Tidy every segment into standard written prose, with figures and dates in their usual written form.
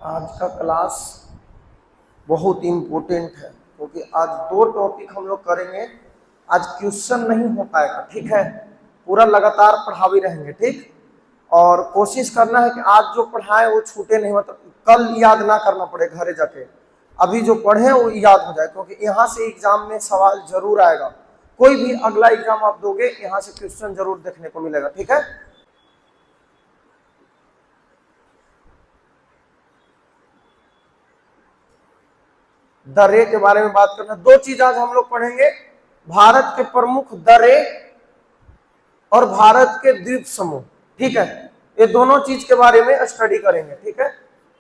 आज का क्लास बहुत इम्पोर्टेंट है क्योंकि आज दो टॉपिक हम लोग करेंगे। आज क्वेश्चन नहीं हो पाएगा, ठीक है। पूरा लगातार पढ़ावी रहेंगे, ठीक। और कोशिश करना है कि आज जो पढ़ाए वो छूटे नहीं, मतलब कल याद ना करना पड़े घरे जाके। अभी जो पढ़े वो याद हो जाए, क्योंकि यहाँ से एग्जाम में सवाल जरूर आएगा। कोई भी अगला एग्जाम आप दोगे यहाँ से क्वेश्चन जरूर देखने को मिलेगा, ठीक है। दर्रे के बारे में बात करना। दो चीज आज हम लोग पढ़ेंगे, भारत के प्रमुख दर्रे और भारत के द्वीप समूह, ठीक है। ये दोनों चीज के बारे में स्टडी करेंगे, ठीक है।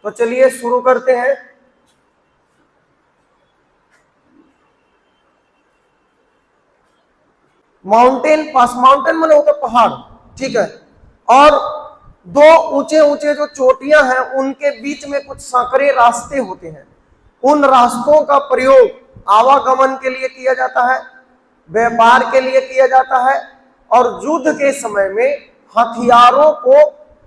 तो चलिए शुरू करते हैं। माउंटेन पास, माउंटेन माने होता पहाड़, ठीक है। और दो ऊंचे ऊंचे जो चोटियां हैं उनके बीच में कुछ सांकरे रास्ते होते हैं। उन रास्तों का प्रयोग आवागमन के लिए किया जाता है, व्यापार के लिए किया जाता है, और युद्ध के समय में हथियारों को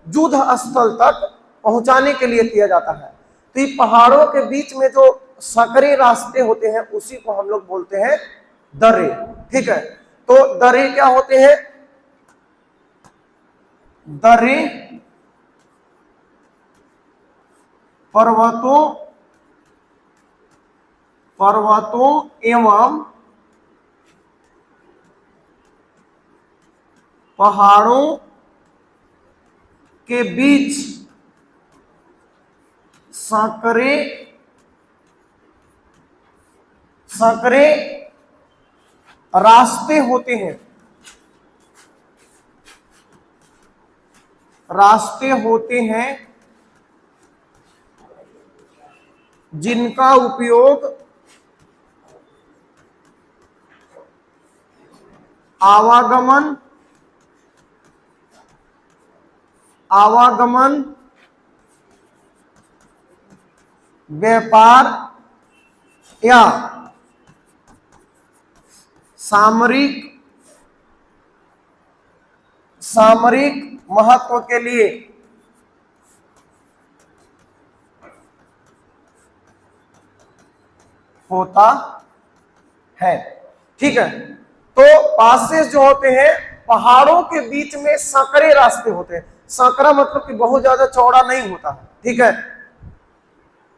युद्ध स्थल तक पहुंचाने के लिए किया जाता है। तो ये पहाड़ों के बीच में जो सांकरे रास्ते होते हैं उसी को हम लोग बोलते हैं दर्रे, ठीक है। तो दर्रे क्या होते हैं? दर्रे पर्वतों एवं पहाड़ों के बीच सांकरे रास्ते होते हैं, जिनका उपयोग आवागमन व्यापार या सामरिक महत्व के लिए होता है, ठीक है। तो पासेस जो होते हैं, पहाड़ों के बीच में सांकरे रास्ते होते हैं। सांकरा मतलब कि बहुत ज्यादा चौड़ा नहीं होता है, ठीक है।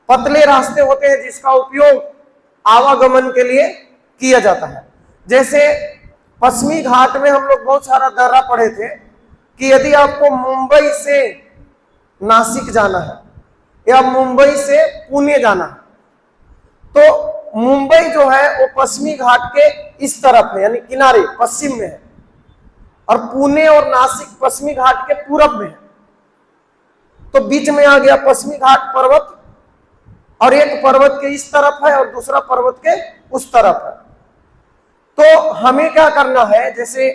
पतले रास्ते होते हैं जिसका उपयोग आवागमन के लिए किया जाता है। जैसे पश्चिमी घाट में हम लोग बहुत सारा दर्रा पढ़े थे कि यदि आपको मुंबई से नासिक जाना है या मुंबई से पुणे जाना है, तो मुंबई जो है वो पश्चिमी घाट के इस तरफ है, यानी किनारे पश्चिम में है, और पुणे और नासिक पश्चिमी घाट के पूरब में है। तो बीच में आ गया पश्चिमी घाट पर्वत, और एक पर्वत के इस तरफ है और दूसरा पर्वत के उस तरफ है। तो हमें क्या करना है, जैसे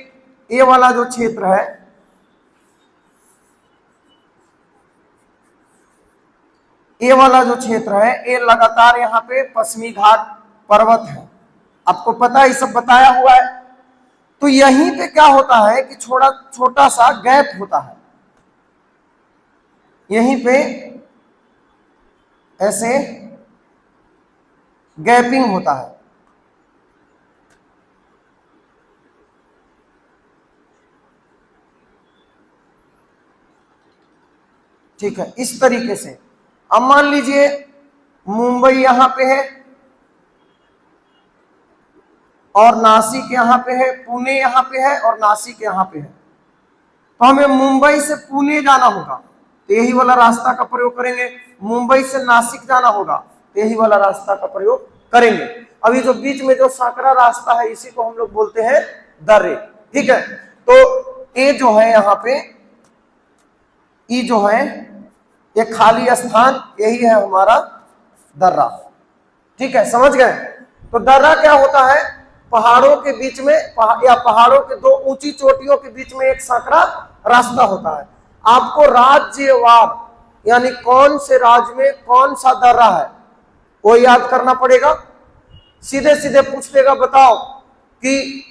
ये वाला जो क्षेत्र है, ये लगातार यहाँ पे पश्चिमी घाट पर्वत है, आपको पता है, ये सब बताया हुआ है। तो यहीं पे क्या होता है कि छोटा सा गैप होता है, यहीं पे ऐसे गैपिंग होता है, ठीक है, इस तरीके से। अब मान लीजिए मुंबई यहां पे है और नासिक यहां पे है, पुणे यहां पे है और नासिक यहां पे है। तो हमें मुंबई से पुणे जाना होगा तो यही वाला रास्ता का प्रयोग करेंगे। मुंबई से नासिक जाना होगा तो यही वाला रास्ता का प्रयोग करेंगे। अभी जो बीच में जो सांकरा रास्ता है इसी को हम लोग बोलते हैं दर्रे, ठीक है। तो ये जो है यहाँ पे, ये जो है ये खाली स्थान, यही है हमारा दर्रा, ठीक है, समझ गए। तो दर्रा क्या होता है? पहाड़ों के बीच में या पहाड़ों के दो ऊंची चोटियों के बीच में एक सांकरा रास्ता होता है। आपको राज्यवार यानी कौन से राज्य में कौन सा दर्रा है वो याद करना पड़ेगा। सीधे सीधे पूछ देगा, बताओ कि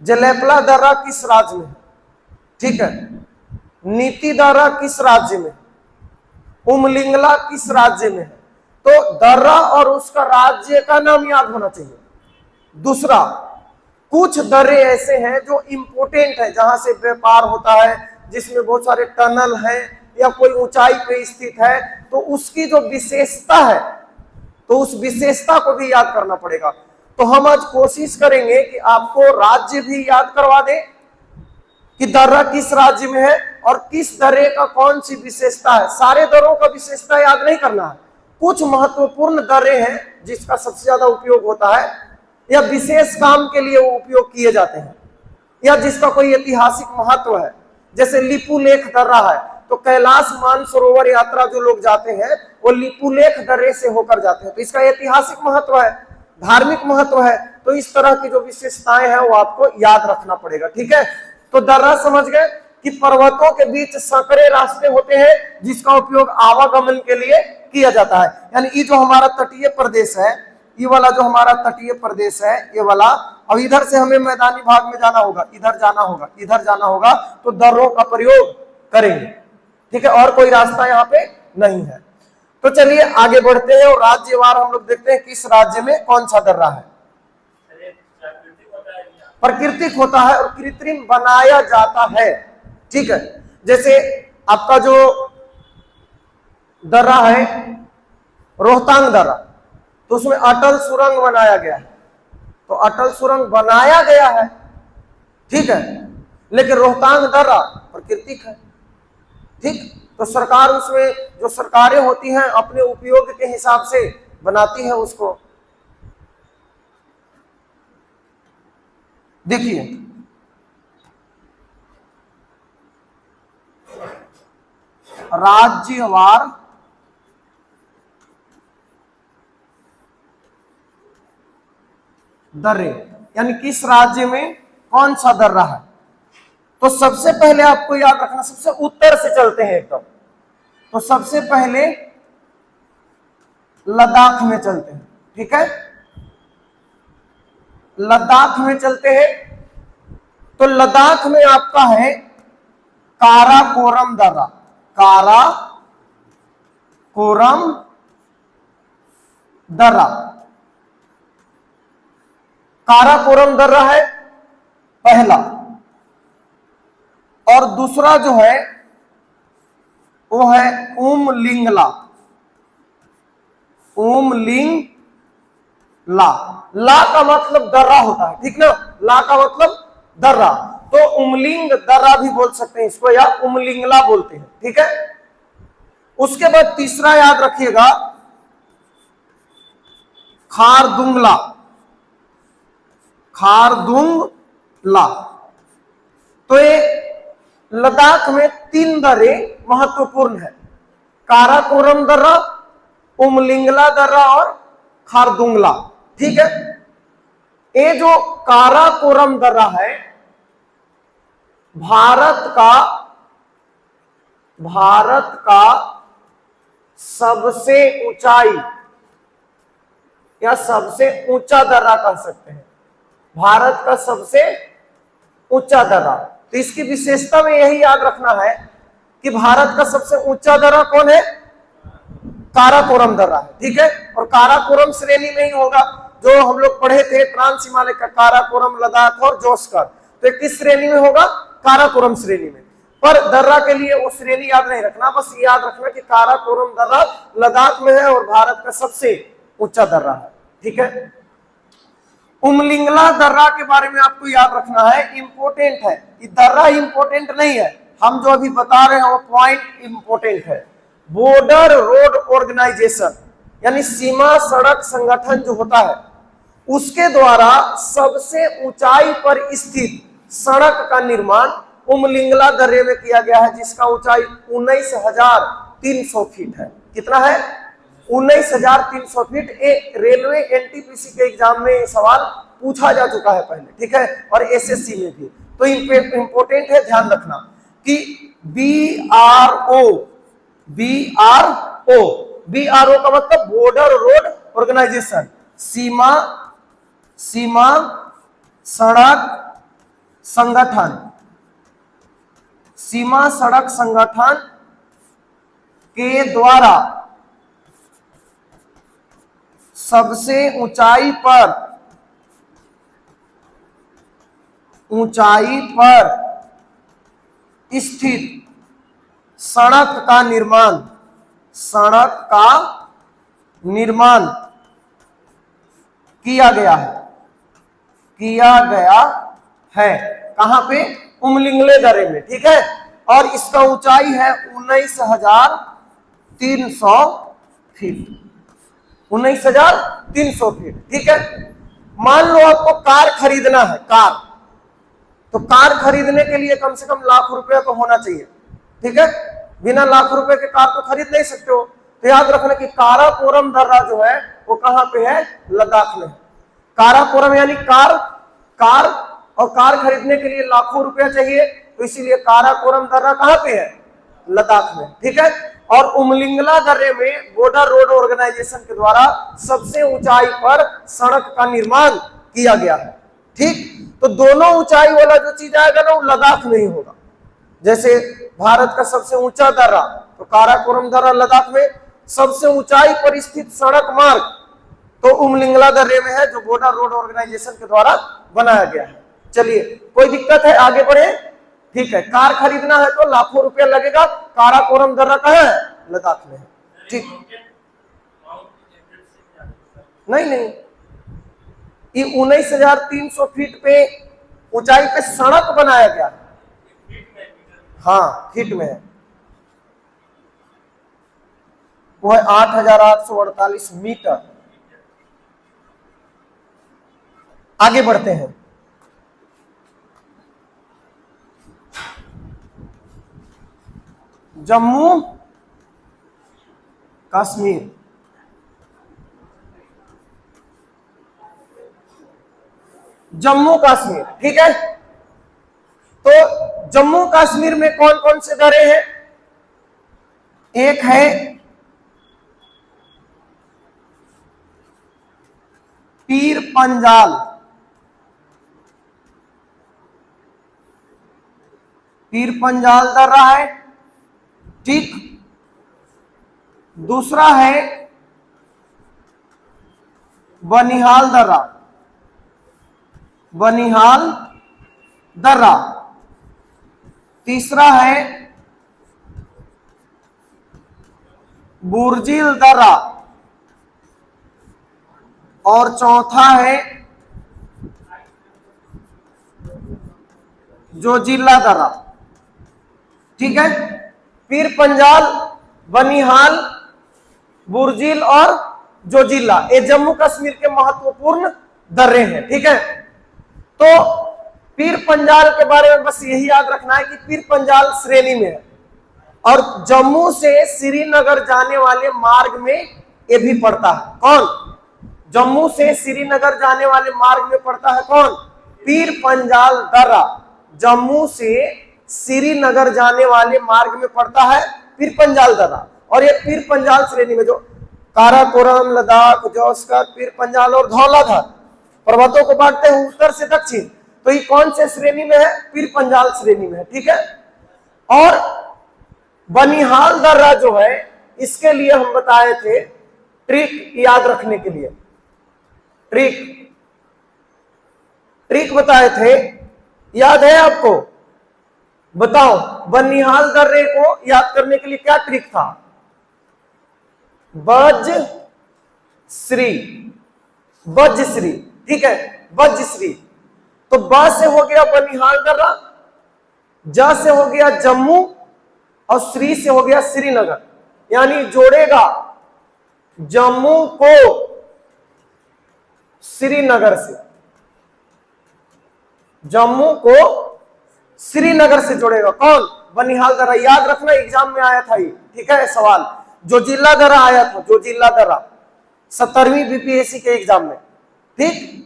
जलेपला दर्रा किस राज्य में है, ठीक है। नीति दर्रा किस राज्य में, उमलिंगला किस राज्य में है? तो दर्रा और उसका राज्य का नाम याद होना चाहिए। दूसरा, कुछ दर्रे ऐसे हैं जो इंपोर्टेंट है, जहां से व्यापार होता है, जिसमें बहुत सारे टनल हैं या कोई ऊंचाई पे स्थित है, तो उसकी जो विशेषता है, तो उस विशेषता को भी याद करना पड़ेगा। तो हम आज कोशिश करेंगे कि आपको राज्य भी याद करवा दें कि दर्रा किस राज्य में है और किस दर्रे का कौन सी विशेषता है। सारे दर्रों का विशेषता याद नहीं करना है, कुछ महत्वपूर्ण दर्रे हैं जिसका सबसे ज्यादा उपयोग होता है या विशेष काम के लिए वो उपयोग किए जाते हैं या जिसका कोई ऐतिहासिक महत्व है। जैसे लिपुलेख दर्रा है, तो कैलाश मानसरोवर यात्रा जो लोग जाते हैं वो लिपुलेख दर्रे से होकर जाते हैं, तो इसका ऐतिहासिक महत्व है, धार्मिक महत्व है। तो इस तरह की जो विशेषताएं हैं वो आपको याद रखना पड़ेगा, ठीक है। तो दर्रा समझ गए कि पर्वतों के बीच संकरे रास्ते होते हैं जिसका उपयोग आवागमन के लिए किया जाता है। यानी ये जो हमारा तटीय प्रदेश है, ये वाला जो हमारा तटीय प्रदेश है, ये वाला, अब इधर से हमें मैदानी भाग में जाना होगा, इधर जाना होगा, इधर जाना होगा, तो दर्रों का प्रयोग करेंगे, ठीक है, और कोई रास्ता यहाँ पे नहीं है। तो चलिए आगे बढ़ते हैं और राज्यवार हम लोग देखते हैं किस राज्य में कौन सा दर्रा है। प्राकृतिक होता है और कृत्रिम बनाया जाता है, ठीक है। जैसे आपका जो दर्रा है रोहतांग दर्रा, तो उसमें अटल सुरंग बनाया गया है, तो अटल सुरंग बनाया गया है, ठीक है, लेकिन रोहतांग दर्रा प्राकृतिक है, ठीक। तो सरकार उसमें जो सरकारें होती हैं अपने उपयोग के हिसाब से बनाती है उसको। देखिए राज्यवार दर्रे, यानी किस राज्य में कौन सा दर्रा है। तो सबसे पहले आपको याद रखना, सबसे उत्तर से चलते हैं एकदम, तो सबसे पहले लद्दाख में चलते हैं, ठीक है। लद्दाख में चलते हैं, तो लद्दाख में आपका है काराकोरम दर्रा, काराकोरम दर्रा, काराकोरम दर्रा है पहला, और दूसरा जो है वो है उमलिंगला, उमलिंगला, ला का मतलब दर्रा होता है, ठीक ना, ला का मतलब दर्रा, तो उमलिंग दर्रा भी बोल सकते हैं इसको या उमलिंगला बोलते हैं, ठीक है। उसके बाद तीसरा याद रखिएगा खारदुंगला, खारदुंगला। तो ये लद्दाख में 3 दर्रे महत्वपूर्ण है, काराकोरम दर्रा, उमलिंगला दर्रा और खारदुंगला, ठीक है। ये जो काराकोरम दर्रा है भारत का सबसे ऊंचाई या सबसे ऊंचा दर्रा कह सकते हैं, भारत का सबसे ऊंचा दर्रा। तो इसकी विशेषता में यही याद रखना है कि भारत का सबसे ऊंचा दर्रा कौन है, काराकोरम दर्रा है, ठीक है। और काराकोरम श्रेणी में ही होगा, जो हम लोग पढ़े थे ट्रांस हिमालय का काराकोरम, लद्दाख और जोस्कर, तो किस श्रेणी में होगा, काराकोरम श्रेणी में। पर दर्रा के लिए वो श्रेणी याद नहीं रखना, बस याद रखना कि काराकोरम दर्रा लद्दाख में है और भारत का सबसे ऊंचा दर्रा है, ठीक है। उमलिंगला दर्रा के बारे में आपको याद रखना है, इंपोर्टेंट है, ये दर्रा इंपोर्टेंट नहीं है, हम जो अभी बता रहे हैं वो पॉइंट इंपोर्टेंट है। बॉर्डर रोड ऑर्गेनाइजेशन यानी सीमा सड़क संगठन जो होता है उसके द्वारा सबसे ऊंचाई पर स्थित सड़क का निर्माण उमलिंगला दर्रे में किया गया है, जिसका ऊंचाई 19,300 फीट है। कितना है, 19,300 फीट। एक रेलवे एनटीपीसी के एग्जाम में सवाल पूछा जा चुका है पहले, ठीक है, और एसएससी में भी। तो इंपोर्टेंट है, ध्यान रखना कि बीआरओ का मतलब बॉर्डर रोड ऑर्गेनाइजेशन, सीमा सड़क संगठन, सीमा सड़क संगठन के द्वारा सबसे ऊंचाई पर स्थित सड़क का निर्माण किया गया है कहां पे? उमलिंगले दर्रे में। ठीक है, और इसका ऊंचाई है 19,300 फीट। 19,300 फीट। ठीक है, मान लो आपको कार खरीदना है, तो कार खरीदने के लिए कम से कम लाख रुपया तो होना चाहिए। ठीक है, बिना लाख रुपए के कार तो खरीद नहीं सकते हो। तो याद रखना कि काराकोरम दर्रा जो है वो कहां पे है? लद्दाख में। काराकोरम यानी कार और कार खरीदने के लिए लाखों रुपया चाहिए, तो इसीलिए काराकोरम दर्रा कहां पे है? लद्दाख में। ठीक है, और उमलिंगला दर्रे में बॉर्डर रोड ऑर्गेनाइजेशन के द्वारा सबसे ऊंचाई पर सड़क का निर्माण किया गया है। ठीक, तो दोनों ऊंचाई वाला जो चीज आएगा ना वो लद्दाख में ही होगा। जैसे भारत का सबसे ऊंचा दर्रा तो काराकोरम दर्रा लद्दाख में, सबसे ऊंचाई पर स्थित सड़क मार्ग तो उमलिंगला दर्रे में है, जो बॉर्डर रोड ऑर्गेनाइजेशन के द्वारा बनाया गया है। चलिए, कोई दिक्कत है? आगे बढ़े। ठीक है, कार खरीदना है तो लाखों रुपया लगेगा। काराकोरम दर्रा कहाँ है? लद्दाख में है। ठीक, नहीं, ये 19,300 फीट पे ऊंचाई पे सड़क बनाया गया है। हाँ, फीट में है। वो है 8,848 मीटर। आगे बढ़ते हैं। जम्मू कश्मीर। ठीक है, तो जम्मू कश्मीर में कौन कौन से दर्रे हैं? एक है पीर पंजाल दर्रा है। ठीक, दूसरा है बनिहाल दर्रा। तीसरा है बुर्जिल दर्रा और चौथा है जोजिला दर्रा। ठीक है, पीर पंजाल, बनिहाल, बुर्जिल और जोजिला, ये जम्मू कश्मीर के महत्वपूर्ण दर्रे हैं। ठीक है, तो पीर पंजाल के बारे में बस यही याद रखना है कि पीर पंजाल श्रेणी में है और जम्मू से श्रीनगर जाने वाले मार्ग में ये भी पड़ता है। कौन? जम्मू से श्रीनगर जाने वाले मार्ग में पड़ता है कौन? पीर पंजाल दर्रा। जम्मू से श्रीनगर जाने वाले मार्ग में पड़ता है पीर पंजाल दर्रा, और ये पीर पंजाल श्रेणी में जो काराकोरम, लद्दाख, जोस्कर, पीर पंजाल और धौलाधर पर्वतों को बांटते हैं उत्तर से दक्षिण, तो ये कौन से श्रेणी में है? पीर पंजाल श्रेणी में है। ठीक है, और बनिहाल दर्रा जो है इसके लिए हम बताए थे ट्रिक याद रखने के लिए, ट्रिक बताए थे, याद है आपको? बताओ, बनिहाल दर्रे को याद करने के लिए क्या ट्रिक था? बज्रश्री। ठीक है, बज्रश्री। तो ब से हो गया बनिहाल दर्रा, ज से हो गया जम्मू और श्री से हो गया श्रीनगर, यानी जोड़ेगा जम्मू को श्रीनगर से, जम्मू को श्रीनगर से जोड़ेगा। कौन? बनिहाल दर्रा। याद रखना, एग्जाम में आया था ये। ठीक है, सवाल जोजिला दर्रा आया था, जोजिला दर्रा 17वीं बीपीएससी के एग्जाम में। ठीक,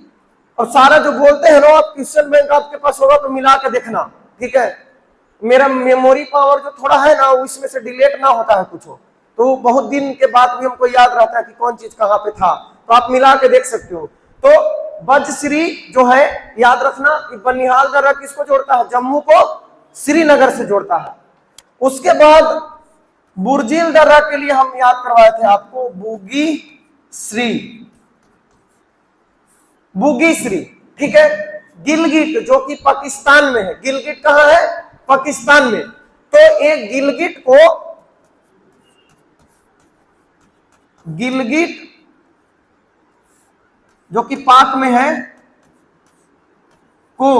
और सारा जो बोलते हैं ना आप, क्वेश्चन बैंक आपके पास होगा तो मिला के देखना। ठीक है, मेरा मेमोरी पावर जो थोड़ा है ना वो इसमें से डिलीट ना होता है कुछ हो, तो बहुत दिन के बाद भी हमको याद रहता है कि कौन चीज कहां पे था, तो आप मिला के देख सकते हो। तो बज्रश्री जो है याद रखना कि बनिहाल दर्रा किसको जोड़ता है? जम्मू को श्रीनगर से जोड़ता है। उसके बाद बुर्जिल दर्रा के लिए हम याद करवाए थे आपको बुगी श्री, बुगी श्री, ठीक है। गिलगिट जो कि पाकिस्तान में है, गिलगिट कहां है? पाकिस्तान में। तो एक गिलगिट को, गिलगिट जो कि पाक में है को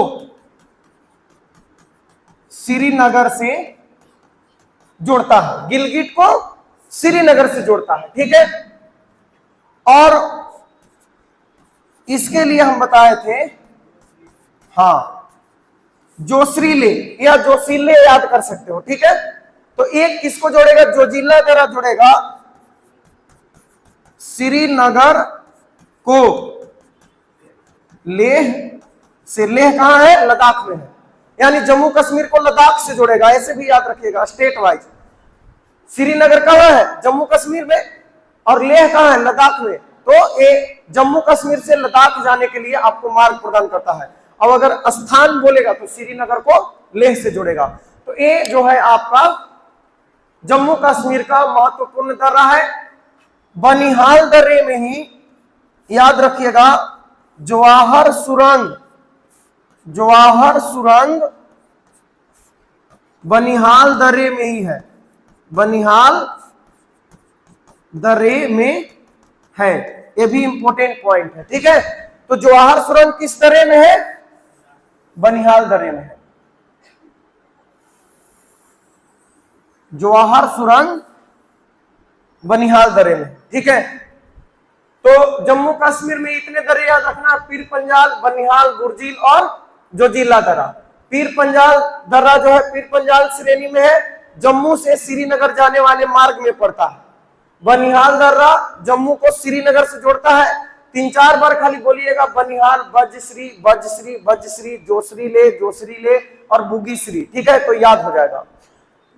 श्रीनगर से जोड़ता है, गिलगिट को श्रीनगर से जोड़ता है, ठीक है। और इसके लिए हम बताए थे, हाँ, जोशीले या जोशीले याद कर सकते हो, ठीक है। तो एक किसको जोड़ेगा? जोजिला दर्रा जोड़ेगा श्रीनगर को लेह से। लेह कहां है? लद्दाख में है, यानी जम्मू कश्मीर को लद्दाख से जोड़ेगा, ऐसे भी याद रखिएगा स्टेट वाइज। श्रीनगर कहां है? जम्मू कश्मीर में, और लेह कहां है? लद्दाख में। तो ये जम्मू कश्मीर से लद्दाख जाने के लिए आपको मार्ग प्रदान करता है। अब अगर स्थान बोलेगा तो श्रीनगर को लेह से जोड़ेगा। तो ये जो है आपका जम्मू कश्मीर का महत्वपूर्ण दर्रा है। बनिहाल दर्रे में ही याद रखिएगा जवाहर सुरंग, जवाहर सुरंग बनिहाल दर्रे में ही है, बनिहाल दर्रे में है। ये भी इंपॉर्टेंट पॉइंट है, ठीक है। तो जवाहर सुरंग किस दर्रे में है? बनिहाल दर्रे में है। जवाहर सुरंग बनिहाल दर्रे में, ठीक है। तो जम्मू कश्मीर में इतने दर्रे याद रखना, पीर पंजाल, बनिहाल, बुर्जिल और जोजिला दर्रा। पीर पंजाल दर्रा जो है पीर पंजाल श्रेणी में है, जम्मू से श्रीनगर जाने वाले मार्ग में पड़ता है। बनिहाल दर्रा जम्मू को श्रीनगर से जोड़ता है। 3-4 बार खाली बोलिएगा बनिहाल, बजश्री, बजश्री, बजश्री, जोशरीले, जोशरीले और बुगीश्री, ठीक है, तो याद हो जाएगा।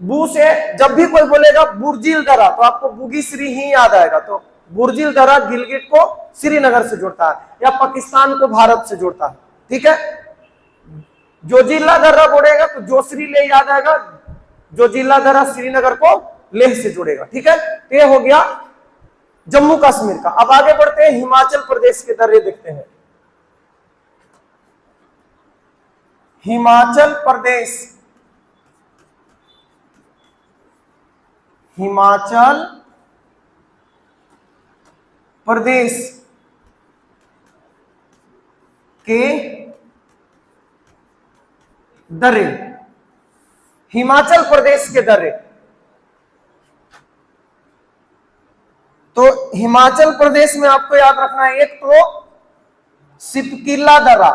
बू से जब भी कोई बोलेगा बुर्जिल दर्रा तो आपको बुगीश्री ही याद आएगा। तो बुर्जिल दर्रा गिलगिट को श्रीनगर से जोड़ता है या पाकिस्तान को भारत से जोड़ता है, ठीक है। जोजिला दर्रा बोलेगा तो जोशरीले याद आएगा, जोजिला दर्रा श्रीनगर को लेह से जोड़ेगा, ठीक है। तो ये हो गया जम्मू कश्मीर का। अब आगे बढ़ते हैं, हिमाचल प्रदेश के दर्रे देखते हैं। हिमाचल प्रदेश, हिमाचल प्रदेश के दर्रे, हिमाचल प्रदेश के दर्रे। तो हिमाचल प्रदेश में आपको याद रखना है, एक तो सिपकीला दर्रा,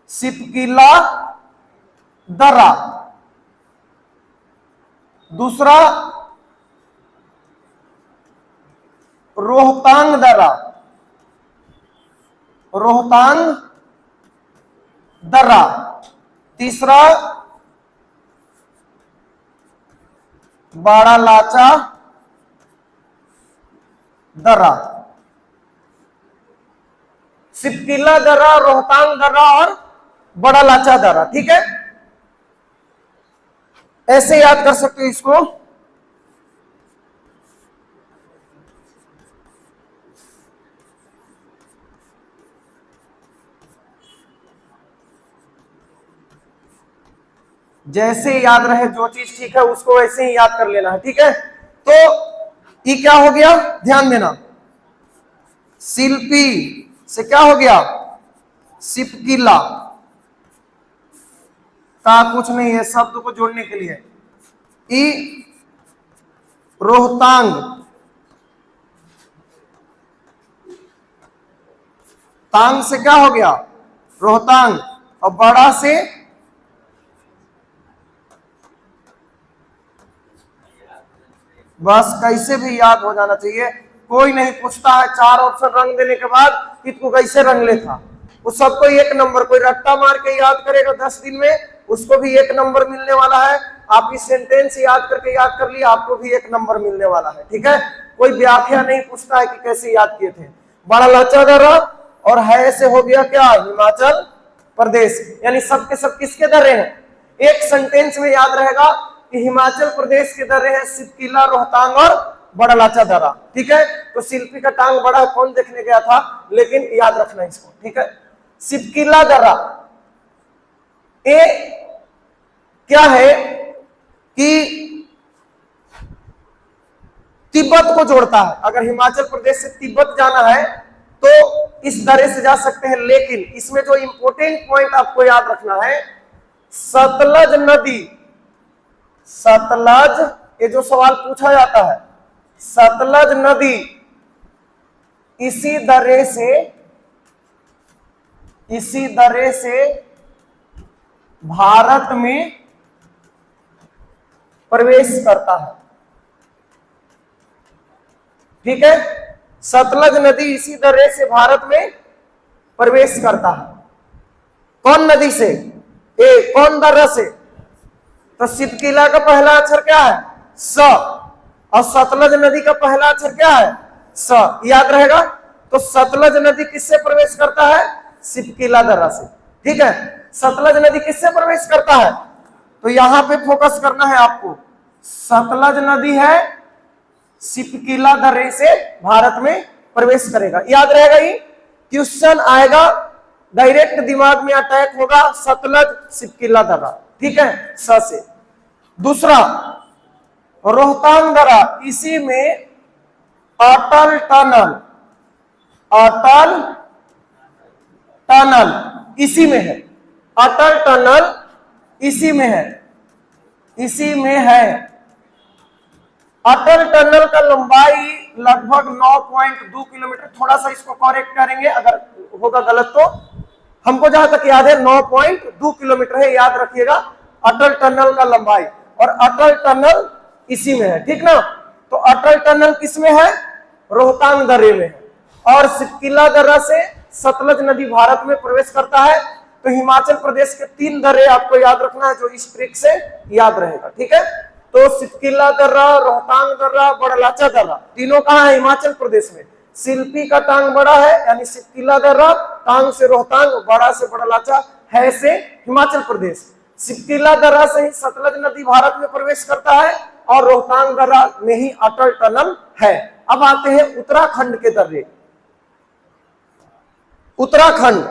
सिपकीला दर्रा, दूसरा रोहतांग दर्रा, रोहतांग दर्रा, तीसरा बाड़ालाचा दर्रा। सिपकीला दर्रा, रोहतांग दर्रा और बाड़ालाचा दर्रा, ठीक है। ऐसे याद कर सकते हो इसको। जैसे याद रहे, जो चीज ठीक है उसको वैसे ही याद कर लेना है, ठीक है। तो ये क्या हो गया, ध्यान देना। शिल्पी से क्या हो गया? सिपकीला का कुछ नहीं है, शब्द को जोड़ने के लिए। ई रोहतांग, तांग से क्या हो गया? रोहतांग। और बड़ा से बस कैसे भी याद हो जाना चाहिए, कोई नहीं पूछता है 4 ऑप्शन रंग देने के बाद कि तू कैसे रंग ले था। उस सबको 1 नंबर, कोई रट्टा मार के याद करेगा 10 दिन में उसको भी 1 नंबर मिलने वाला है। आप इस सेंटेंस याद करके याद कर लिया, आपको भी 1 नंबर मिलने वाला है, ठीक है। कोई व्याख्या नहीं पूछता है कि कैसे याद किए थे। बाड़ालाचा दर्रा और है से हो गया क्या? हिमाचल प्रदेश। यानी सब के सब किसके दर्रे हैं? एक सेंटेंस में याद रहेगा कि हिमाचल प्रदेश के दर्रे हैं सिपकिला, रोहतांग और बड़लाचा दर्रा। ठीक है, तो शिल्पी का टांग बड़ा कौन देखने गया था, लेकिन याद रखना इसको। ठीक है, सिपकिला दर्रा ये क्या है कि तिब्बत को जोड़ता है। अगर हिमाचल प्रदेश से तिब्बत जाना है तो इस दर्रे से जा सकते हैं, लेकिन इसमें जो इंपॉर्टेंट पॉइंट आपको याद रखना है, सतलज नदी, सतलज, ये जो सवाल पूछा जाता है, सतलज नदी इसी दर्रे से भारत में प्रवेश करता है। ठीक है, सतलज नदी इसी दर्रे से भारत में प्रवेश करता है। कौन नदी से, कौन दर्रा से? तो सिपकिला का पहला अक्षर क्या है? स, और सतलज नदी का पहला अक्षर क्या है? स। याद रहेगा। तो सतलज नदी किससे प्रवेश करता है? सिपकिला दर्रा से। ठीक है, सतलज नदी किससे प्रवेश करता है? तो यहां पे फोकस करना है आपको। सतलज नदी है, सिपकिला दर्रे से भारत में प्रवेश करेगा। याद रहेगा, ये क्वेश्चन आएगा, डायरेक्ट दिमाग में अटैक होगा, सतलज सिपकिला दर्रा। ठीक है, स से। दूसरा, रोहतांग दर्रा, इसी में अटल टनल, अटल टनल इसी में है, अटल टनल इसी में है, इसी में है। अटल टनल का लंबाई लगभग 9.2 किलोमीटर, थोड़ा सा इसको करेक्ट करेंगे अगर होगा गलत तो। हमको जहां तक याद है 9.2 किलोमीटर है, याद रखिएगा अटल टनल का लंबाई, और अटल टनल इसी में है। ठीक ना, तो अटल टनल किसमें है? रोहतांग दर्रे में है। और सिपकिला दर्रा से सतलज नदी भारत में प्रवेश करता है। तो हिमाचल प्रदेश के 3 दर्रे आपको याद रखना है, जो इस ट्रिक से याद रहेगा। ठीक है, तो सिपकिला दर्रा, रोहतांग दर्रा, बड़लाचा दर्रा, तीनों कहां है? हिमाचल प्रदेश में। शिल्पी का टांग बड़ा है यानी सिपकिला दर्रा, टांग से रोहतांग, बड़ा से बड़लाचा, है से हिमाचल प्रदेश। सिपकिला दर्रा से ही सतलज नदी भारत में प्रवेश करता है, और रोहतांग दर्रा में ही अटल टनल है। अब आते हैं उत्तराखंड के दर्रे। उत्तराखंड,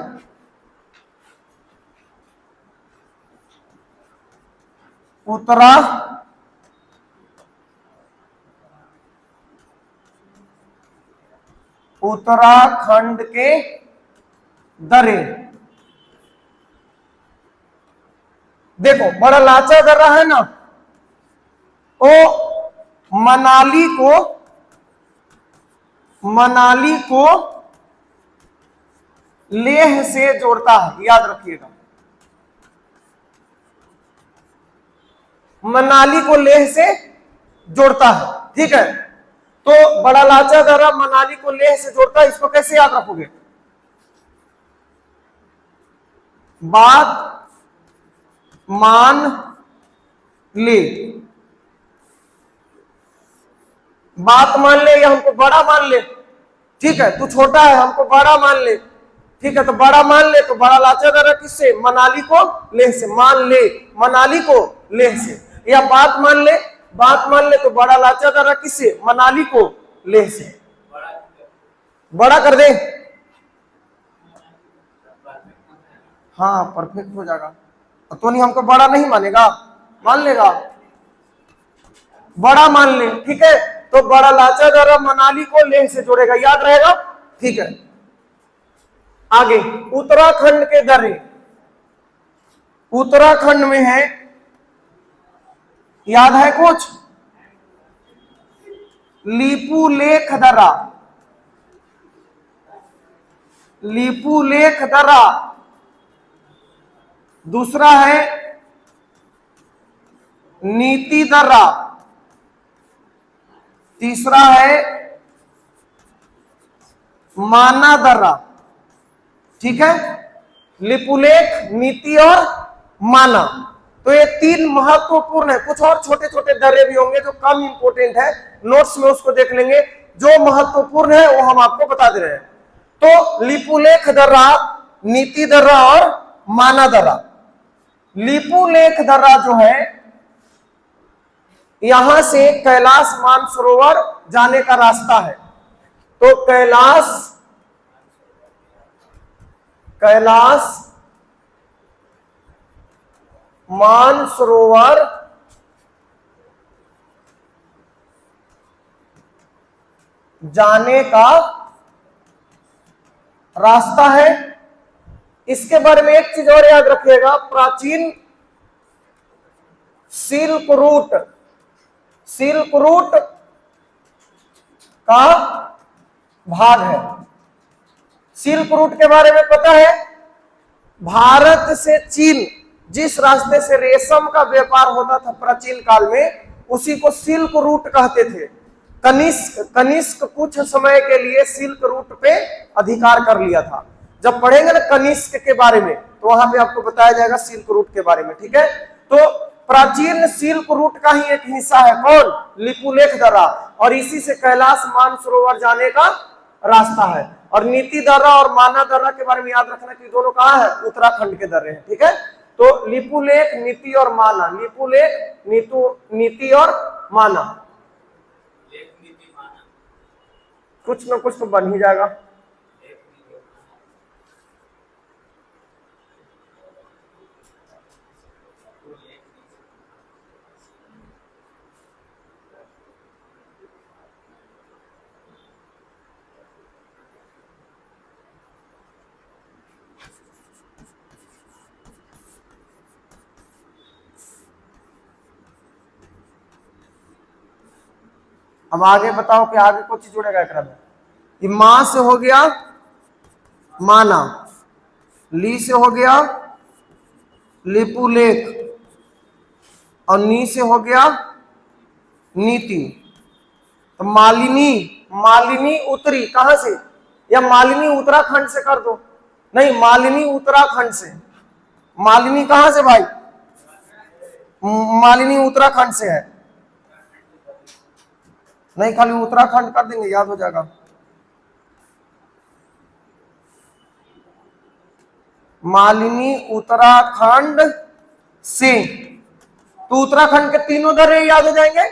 उत्तराखंड के दर्रे। देखो, बड़लाचा दर्रा है ना, वो मनाली को लेह से जोड़ता है। याद रखिएगा, मनाली को लेह से जोड़ता है। ठीक है, तो बड़लाचा दर्रा मनाली को लेह से जोड़ता है। इसको कैसे याद रखोगे? बात मान ले, बात मान ले या हमको बड़ा मान ले। ठीक है, तू छोटा है, हमको बड़ा मान ले। ठीक है, तो बड़ा मान ले, तो बड़लाचा दर्रा किससे? मनाली को लेह से। मान ले, मनाली को लेह से। या बात मान ले, बात मान ले, तो बड़लाचा दर्रा किससे? मनाली को लेह से। बड़ा कर दे, हाँ परफेक्ट हो जाएगा। तो नहीं, हमको बड़ा नहीं मानेगा, मान लेगा, बड़ा मान ले। ठीक है, तो बड़लाचा दर्रा मनाली को लेह से जोड़ेगा। याद रहेगा। ठीक है, आगे उत्तराखंड के दर्रे। उत्तराखंड में है, याद है कुछ? लिपुलेख दर्रा, लिपुलेख दर्रा। दूसरा है नीति दर्रा। तीसरा है माना दर्रा। ठीक है, लिपुलेख, नीति और माना। तो ये 3 महत्वपूर्ण है। कुछ और छोटे छोटे दर्रे भी होंगे जो कम इंपोर्टेंट है, नोट्स में उसको देख लेंगे। जो महत्वपूर्ण है वो हम आपको बता दे रहे हैं। तो लिपुलेख दर्रा, नीति दर्रा और माना दर्रा। लिपुलेख दर्रा जो है, यहां से कैलाश मानसरोवर जाने का रास्ता है। तो कैलाश मानसरोवर जाने का रास्ता है। इसके बारे में एक चीज और याद रखिएगा, प्राचीन सिल्क रूट का भाग है। सिल्क रूट के बारे में पता है, भारत से चीन जिस रास्ते से रेशम का व्यापार होता था प्राचीन काल में, उसी को सिल्क रूट कहते थे। कनिष्क कुछ समय के लिए सिल्क रूट पे अधिकार कर लिया था। जब पढ़ेंगे ना कनिष्क के बारे में, तो वहां पे आपको बताया जाएगा सिल्क रूट के बारे में, ठीक है। तो प्राचीन सिल्क रूट का ही एक हिस्सा है कौन, लिपुलेख दर्रा, और इसी से कैलाश मानसरोवर जाने का रास्ता है। और नीति दर्रा और माना दर्रा के बारे में याद रखना कि दोनों कहाँ है, उत्तराखंड के दर्रे हैं, ठीक है। तो लिपुलेख, नीति और माना, लिपुलेख, नीति और माना, कुछ न कुछ तो बन ही जाएगा। अब आगे बताओ कि आगे कुछ चीज जुड़ेगा एक में। ये मां से हो गया माना, ली से हो गया लिपुलेख, और नी से हो गया नीति। तो मालिनी उत्तरी कहां से, या मालिनी उत्तराखंड से कर दो, नहीं मालिनी उत्तराखंड से। मालिनी कहां से भाई, मालिनी उत्तराखंड से है, नहीं खाली उत्तराखंड कर देंगे याद हो जाएगा। मालिनी उत्तराखंड से, तो उत्तराखंड के तीनों दर्रे याद हो जाएंगे।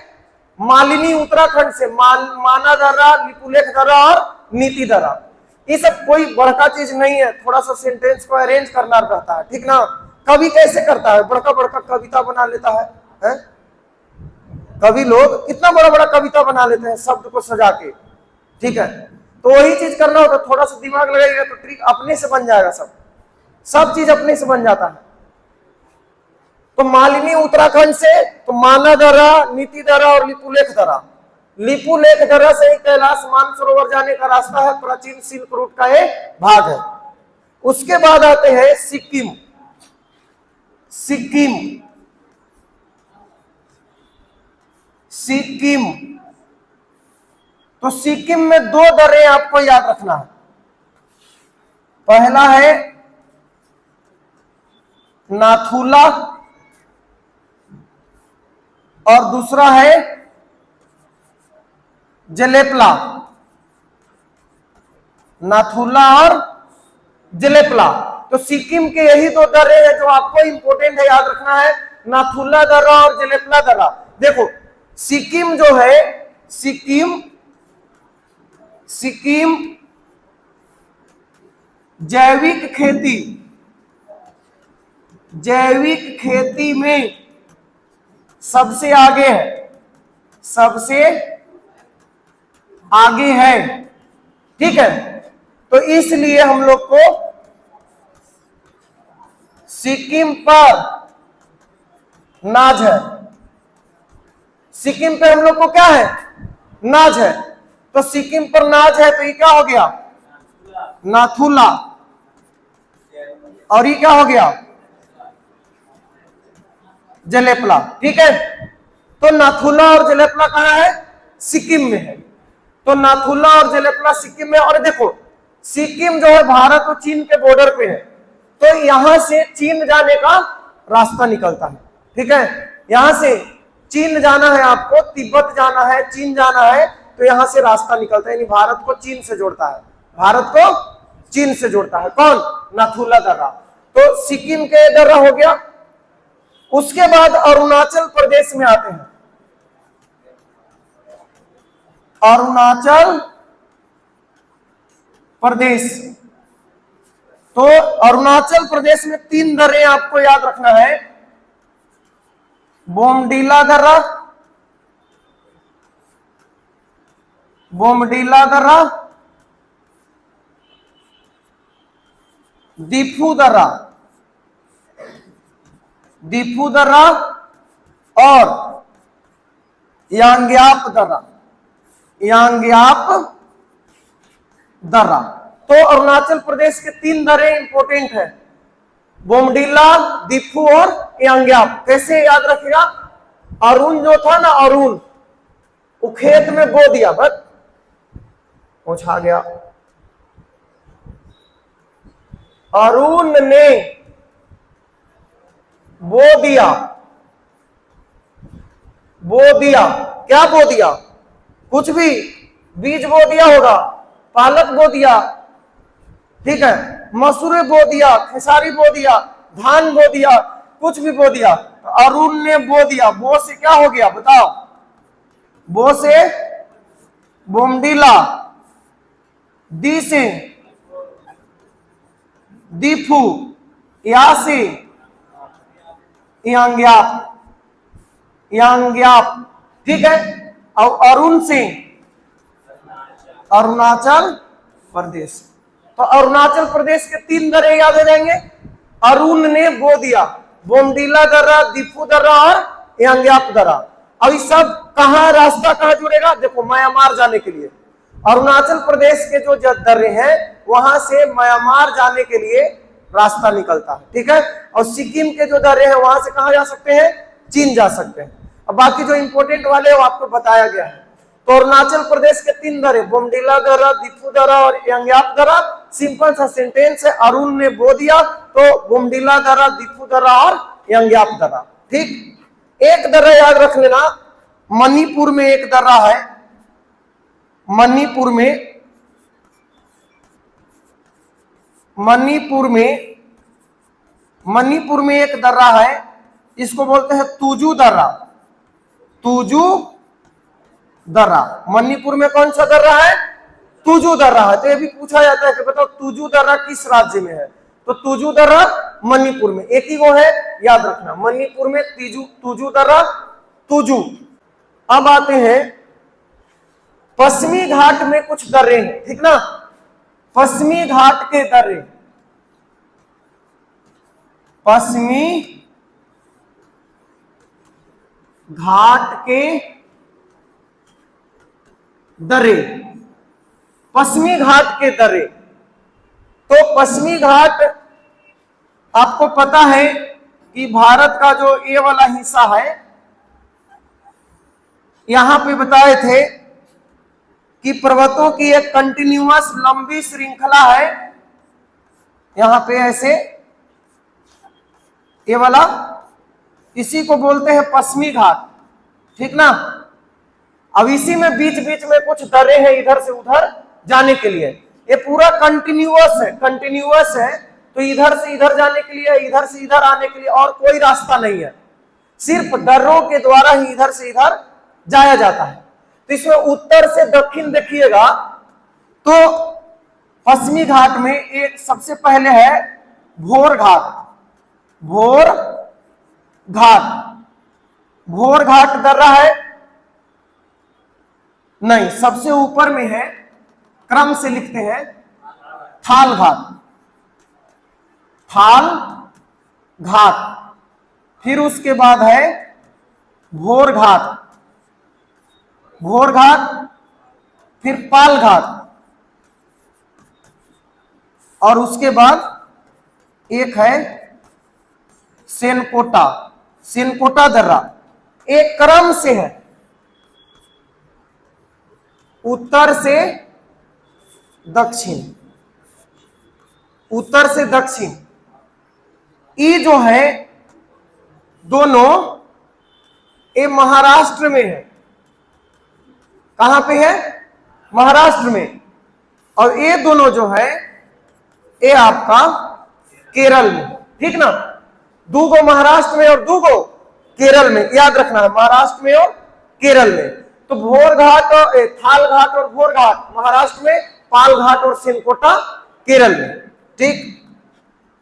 मालिनी उत्तराखंड से, माना दर्रा, लिपुलेख दर्रा और नीति दर्रा। ये सब कोई बड़का चीज नहीं है, थोड़ा सा सेंटेंस को अरेंज करना रहता है, ठीक ना। कवि कैसे करता है, बड़का बड़का कविता बना लेता है? कवि लोग कितना बड़ा बड़ा कविता बना लेते हैं शब्द को सजा के, ठीक है। तो वही चीज करना होता, थोड़ा सा दिमाग लगाइएगा तो ट्रिक अपने से बन जाएगा, सब चीज अपने से बन जाता है। तो मालिनी उत्तराखंड से, तो माना दर्रा, नीति दर्रा और लिपुलेख दर्रा। लिपुलेख दर्रा से ही कैलाश मानसरोवर जाने का रास्ता है, प्राचीन सिल्क रूट का एक भाग है। उसके बाद आते हैं सिक्किम। तो सिक्किम में दो दर्रे आपको याद रखना है। पहला है नाथुला और दूसरा है जलेपला। नाथुला और जलेपला, तो सिक्किम के यही दो दर्रे हैं जो आपको इंपोर्टेंट है, याद रखना है, नाथुला दर्रा और जलेपला दर्रा। देखो सिक्किम जो है, सिक्किम जैविक खेती में सबसे आगे है, ठीक है। तो इसलिए हम लोग को सिक्किम पर नाज है, सिक्किम पे हम लोग को क्या है, नाज है। तो सिक्किम पर नाज है, तो ये क्या हो गया, नाथुला, और ये क्या हो गया, जलेपला, ठीक है। तो नाथुला और जलेपला कहाँ है, सिक्किम में है। तो नाथुला और जलेपला सिक्किम में। और देखो सिक्किम जो है भारत और चीन के बॉर्डर पे है, तो यहां से चीन जाने का रास्ता निकलता है, ठीक है। यहां से चीन जाना है आपको, तिब्बत जाना है, चीन जाना है, तो यहां से रास्ता निकलता है, यानी भारत को चीन से जोड़ता है, भारत को चीन से जोड़ता है। कौन, नाथुला दर्रा। तो सिक्किम के दर्रा हो गया, उसके बाद अरुणाचल प्रदेश में आते हैं। अरुणाचल प्रदेश, तो अरुणाचल प्रदेश में 3 दर्रे आपको याद रखना है। बोमडीला दर्रा, बोमडीला दर्रा, दीफू दर्रा, दीफू दर्रा और यांग्याप दर्रा, यांग्याप दर्रा। तो अरुणाचल प्रदेश के 3 दर्रे इंपोर्टेंट है, बोमडीला, दीफू और यांग्याप। कैसे याद रखिएगा, अरुण जो था ना, अरुण वो खेत में बो दिया, बस पहुंचा गया। अरुण ने बो दिया, बो दिया, क्या बो दिया, कुछ भी, बीज बो दिया होगा, पालक बो दिया, ठीक है, मसूरे बो दिया, खेसारी बो दिया, धान बो दिया, कुछ भी बो दिया। अरुण ने बो दिया, बो से क्या हो गया बताओ, बो से बोमडीला, दी से दीफू, या से यांग्याप, यांग्याप, ठीक है। और अरुण से अरुणाचल प्रदेश। तो अरुणाचल प्रदेश के 3 दर्रे याद हो जाएंगे। अरुण ने बो दिया, बोमडीला दर्रा, दीफू दर्रा और यांग्याप दर्रा। अब ये सब कहां, रास्ता कहां जुड़ेगा, देखो म्यांमार जाने के लिए अरुणाचल प्रदेश के जो दर्रे हैं वहां से म्यांमार जाने के लिए रास्ता निकलता है, ठीक है। और सिक्किम के जो दर्रे हैं वहां से कहां जा सकते हैं, चीन जा सकते हैं। अब बाकी जो इंपोर्टेंट वाले वो आपको बताया गया है। तो अरुणाचल प्रदेश के 3 दर्रे, बोमडीला दर्रा, दीफू दर्रा और यांग्याप दर्रा। सिंपल सा सेंटेंस है, अरुण ने बो दिया तो बोमडीला दर्रा, दीफू दर्रा और यांग्याप दर्रा, ठीक। एक दर्रा याद रख लेना, मणिपुर में एक दर्रा है, मणिपुर में, मणिपुर में, मणिपुर में एक दर्रा है, इसको बोलते हैं तुजू दर्रा, तुजू दर्रा। मणिपुर में कौन सा दर्रा है, तुजू दर्रा है। तो ये भी पूछा जाता है कि बताओ तुजू दर्रा किस राज्य में है, तो तुजू दर्रा मणिपुर में, एक ही वो है, याद रखना, मणिपुर में तुजू दर्रा, तुजू। अब आते हैं पश्चिमी घाट में कुछ दर्रे हैं, ठीक ना, पश्चिमी घाट के दर्रे, पश्चिमी घाट के दर्रे, पश्चिमी घाट के दर्रे। तो पश्चिमी घाट आपको पता है कि भारत का जो ये वाला हिस्सा है, यहां पे बताए थे कि पर्वतों की एक कंटिन्यूअस लंबी श्रृंखला है, यहां पे ऐसे ये वाला, इसी को बोलते हैं पश्चिमी घाट, ठीक ना। अब इसी में बीच बीच में कुछ दर्रे हैं इधर से उधर जाने के लिए, ये पूरा कंटिन्यूअस है, कंटिन्यूअस है। तो इधर से इधर जाने के लिए, इधर से इधर आने के लिए और कोई रास्ता नहीं है, सिर्फ दर्रों के द्वारा ही इधर से इधर जाया जाता है। तो इसमें उत्तर से दक्षिण देखिएगा, तो पश्चिमी घाट में एक सबसे पहले है भोर घाट, भोर घाट, भोर घाट दर्रा है नहीं, सबसे ऊपर में है, क्रम से लिखते हैं, थाल घाट, थाल घाट, फिर उसके बाद है भोर घाट, भोर घाट, फिर पाल घाट, और उसके बाद एक है सेनकोटा, सेनकोटा दर्रा। एक क्रम से है, उत्तर से दक्षिण, उत्तर से दक्षिण। ये जो है दोनों, ये महाराष्ट्र में है, कहां पे है, महाराष्ट्र में। और ये दोनों जो है ये आपका केरल में, ठीक ना। 2 गो महाराष्ट्र में और 2 गो केरल में, याद रखना है, महाराष्ट्र में और केरल में। तो भोर घाट और थाल घाट और भोर घाट महाराष्ट्र में, पाल घाट और सेनकोटा केरल में। ठीक,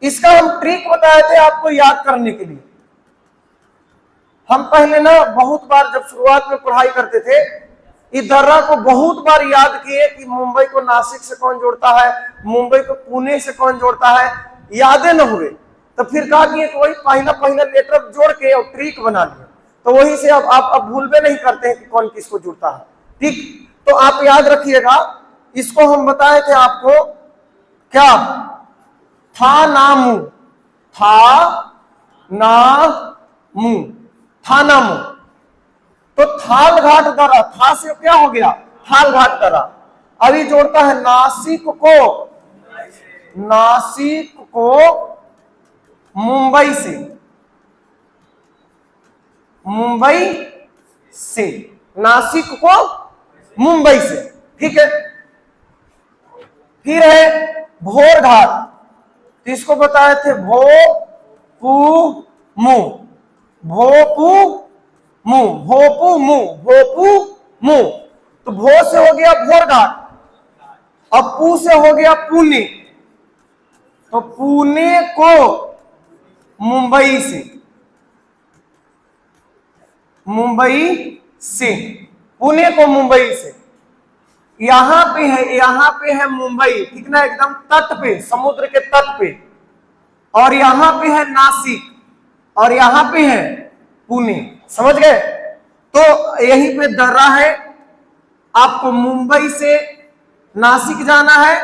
इसका हम ट्रिक बताए थे आपको याद करने के लिए। हम पहले ना बहुत बार जब शुरुआत में पढ़ाई करते थे, इस दर्रा को बहुत बार याद किए कि मुंबई को नासिक से कौन जोड़ता है, मुंबई को पुणे से कौन जोड़ता है, यादें न हुए। तो फिर कहा कि वही पहला लेटर जोड़ के और ट्रिक बना लिया। तो वही से अब आप भूलवे नहीं करते हैं कि कौन किसको जुड़ता है। ठीक, तो आप याद रखिएगा, इसको हम बताए थे आपको क्या, था ना मु, था ना मु, था ना मु। तो थाल घाट दर्रा, था से क्या हो गया, थाल घाट दर्रा। अभी जोड़ता है नासिक को मुंबई से, नासिक को मुंबई से। ठीक है, फिर है भोर घाट, तो इसको बताए थे भोपुमु, तो भो से हो गया भोर घाट, अब पू से हो गया पुणे, तो पुणे को मुंबई से, पुणे को मुंबई से। यहां पे है मुंबई, ठीक ना, एकदम तट पे, समुद्र के तट पे, और यहां पे है नासिक, और यहां पे है पुणे। समझ गए? तो यहीं पे दर्रा है, आपको मुंबई से नासिक जाना है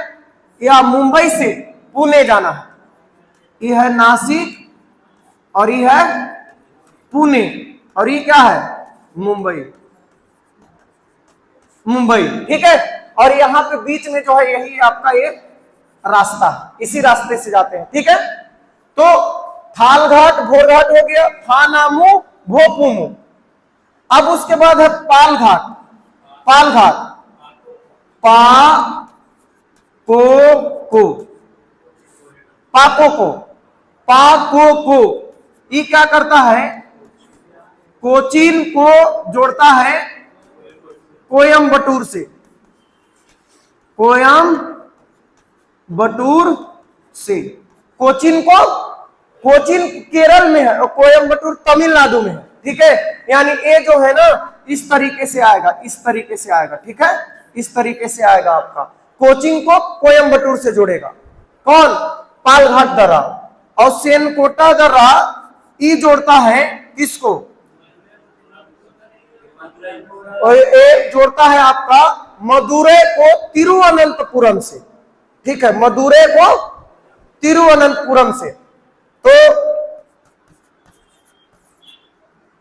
या मुंबई से पुणे जाना है। यह है नासिक और यह है पुणे, और ये क्या है, मुंबई। ठीक है, और यहाँ पे बीच में जो है यही आपका ये रास्ता, इसी रास्ते से जाते हैं। ठीक है, तो थाल घाट भोर घाट हो गया, था नामू भोपुमु। अब उसके बाद है पाल घाट, पाको को ये क्या करता है, कोचीन को जोड़ता है कोयम्बटूर से, कोचीन केरल में है और कोयम्बटूर तमिलनाडु में है। ठीक है, यानी ये जो है ना इस तरीके से आएगा, ठीक है, इस तरीके से आएगा आपका, कोचीन को कोयम्बटूर से जोड़ेगा कौन, पालघाट दर्रा। और सेनकोटा दर्रा ये जोड़ता है किसको, और एक जोड़ता है आपका मदुरै को तिरुवनंतपुरम से। ठीक है, मदुरै को तिरुवनंतपुरम से। तो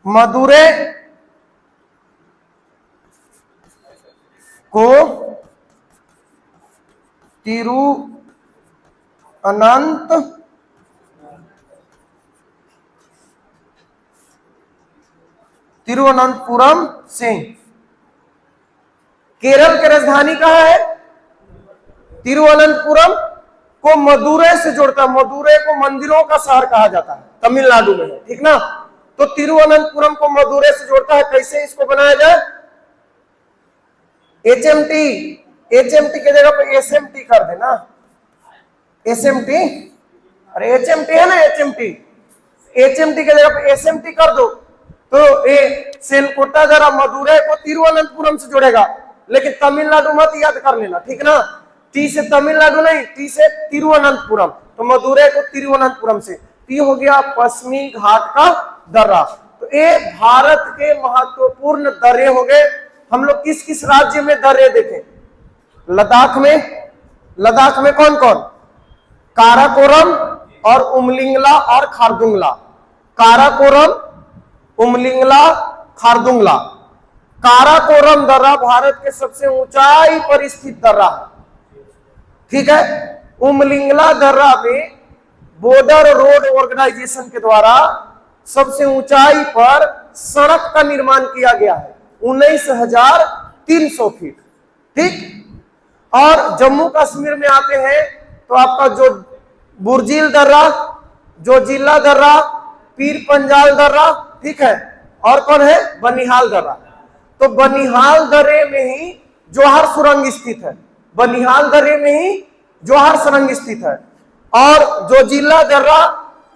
मदुरै को तिरुवनंतपुरम से। केरल की राजधानी कहां है, तिरुवनंतपुरम को मदुरै से जोड़ता है, मदुरै को मंदिरों का शहर कहा जाता है, तमिलनाडु में है। ठीक ना, तो तिरुवनंतपुरम को मदुरै से जोड़ता है। कैसे इसको बनाया जाए, एचएमटी की जगह पे एसएमटी कर देना, एसएमटी, अरे एचएमटी है ना, एचएमटी की जगह पे एसएमटी कर दो, तो ये सेनकोटा दर्रा मदुरै को तिरुवनंतपुरम से जोड़ेगा। लेकिन तमिलनाडु मत याद कर लेना, ठीक ना, टी से तमिलनाडु नहीं, टी से तिरुवनंतपुरम, तो मदुरै को तिरुवनंतपुरम से। टी हो गया पश्चिमी घाट का दर्रा। तो ये भारत के महत्वपूर्ण दर्रे हो गए। हम लोग किस किस राज्य में दर्रे देखे, लद्दाख में कौन कौन, काराकोरम और उमलिंगला और खारदुंगला, काराकोरम, उमलिंगला, खारदुंगला। काराकोरम दर्रा भारत के सबसे ऊंचाई पर स्थित दर्रा है। ठीक है, उमलिंगला दर्रा में बॉर्डर रोड ऑर्गेनाइजेशन के द्वारा सबसे ऊंचाई पर सड़क का निर्माण किया गया है, 19,300 फीट। ठीक, और जम्मू कश्मीर में आते हैं तो आपका जो बुर्जिल दर्रा, जो जिला दर्रा, पीर पंजाल दर्रा ठीक है, और कौन है, बनिहाल दर्रा। तो बनिहाल दर्रे में ही जौहर सुरंग स्थित है, बनिहाल दर्रे में ही जौहर सुरंग स्थित है। और जोजिला दर्रा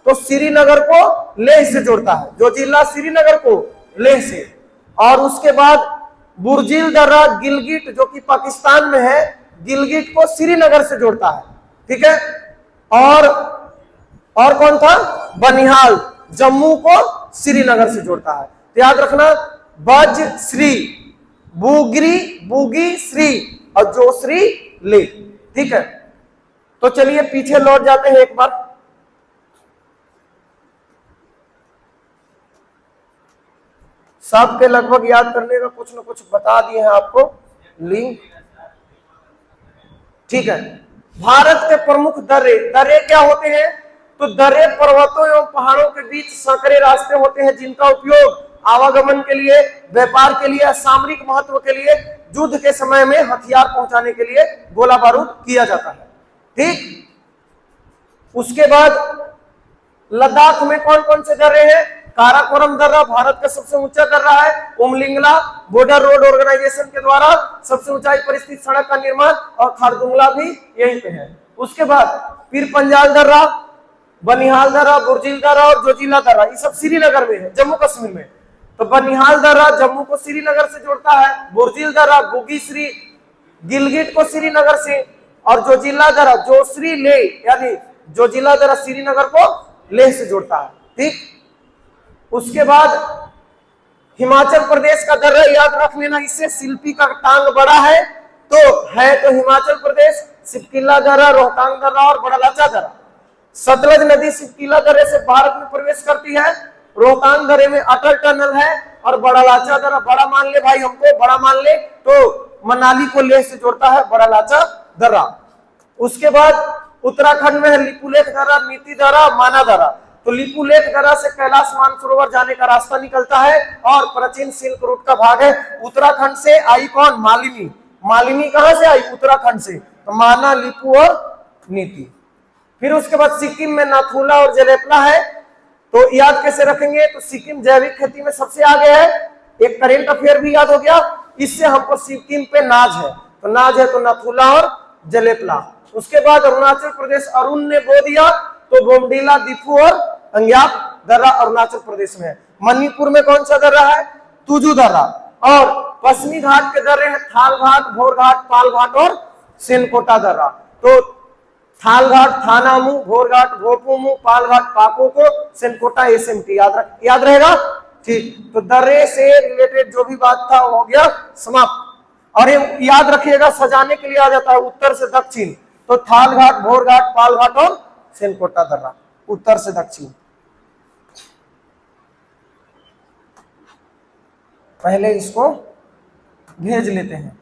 तो श्रीनगर को लेह से जोड़ता है, जोजिला श्रीनगर को लेह से। और उसके बाद बुर्जिल दर्रा गिलगिट जो कि पाकिस्तान में है, गिलगिट को श्रीनगर से जोड़ता है, ठीक है। और कौन था, बनिहाल जम्मू को श्रीनगर से जोड़ता है। तो याद रखना, बज श्री, बुगरी बुगी श्री और जोश्री ले, ठीक है। तो चलिए पीछे लौट जाते हैं एक बार। सब के लगभग याद करने का कुछ न कुछ बता दिए हैं आपको लिंक, ठीक है। भारत के प्रमुख दर्रे, दर्रे क्या होते हैं, तो दर्रे पर्वतों एवं पहाड़ों के बीच संकरे रास्ते होते हैं जिनका उपयोग आवागमन के लिए, व्यापार के लिए, सामरिक महत्व के लिए, युद्ध के समय में हथियार पहुंचाने के लिए गोला बारूद किया जाता है, ठीक। उसके बाद लद्दाख में कौन कौन से दर्रे हैं, काराकोरम दर्रा भारत का सबसे ऊंचा दर्रा है, उमलिंगला बॉर्डर रोड ऑर्गेनाइजेशन के द्वारा सबसे ऊंचाई पर स्थित सड़क का निर्माण, और खारदुंगला भी यहीं पे है। उसके बाद पीर पंजाल दर्रा, बनिहाल दर्रा, बुर्जिल दर्रा और जोजिला दर्रा, ये सब श्रीनगर में है, जम्मू कश्मीर में। तो बनिहाल दर्रा जम्मू को श्रीनगर से जोड़ता है, बुर्जिल दर्रा बुगी श्री गिलगिट को श्रीनगर से, और जोजिला दर्रा जोश्री ले यानी जोजिला दर्रा श्रीनगर को लेह से जोड़ता है, ठीक। उसके बाद हिमाचल प्रदेश का दर्रा याद रख लेना, इससे शिल्पी का टांग बड़ा है, तो हिमाचल प्रदेश, सिपकिला दर्रा, रोहतांग दर्रा और बड़ा लाचा दर्रा। सतलज नदी सिपकिला दर्रे से भारत में प्रवेश करती है, रोहतांग दर्रे में अटल टनल है, और बड़ा लाचा दर्रा, बड़ा मान ले भाई, हमको बड़ा मान ले, तो मनाली को लेह से जोड़ता है बड़ा लाचा दर्रा। उसके बाद उत्तराखंड में है लिपुलेख दर्रा, नीति दर्रा, माना दर्रा। तो लिपुलेख दर्रा से कैलाश मानसरोवर जाने का रास्ता निकलता है और प्राचीन सिल्क रूट का भाग है। उत्तराखंड से आई कौन, मालिनी, मालिनी कहां से आई, उत्तराखंड से, तो माना, लिपु और नीति। फिर उसके बाद सिक्किम में नाथुला और जलेपला है। तो याद कैसे रखेंगे, तो सिक्किम जैविक खेती में सबसे आगे है, एक करेंट अफेयर भी याद हो गया, इससे हमको सिक्किम पे नाज है, तो नाज है तो नाथुला और जलेपला। उसके बाद अरुणाचल प्रदेश अरुण ने बो दिया, तो बोमडीला, दीफू और अंग्याप दर्रा अरुणाचल प्रदेश में है। मणिपुर में कौन सा दर्रा है, तुजू दर्रा। और पश्चिमी घाट के दर्रे हैं थाल घाट, भोर घाट, पाल घाट और सेनकोटा दर्रा। तो थाल घाट थानामू, भोर घाट भोपुमू, पाल घाट पाकोको, सेनकोटा एसएमटी, याद रहेगा, ठीक। तो दर्रे से रिलेटेड जो भी बात था वो हो गया समाप्त। और ये याद रखिएगा, सजाने के लिए आ जाता है उत्तर से दक्षिण, तो थाल घाट, भोर घाट, पाल घाट और सेनकोटा दर्रा, उत्तर से दक्षिण। पहले इसको भेज लेते हैं।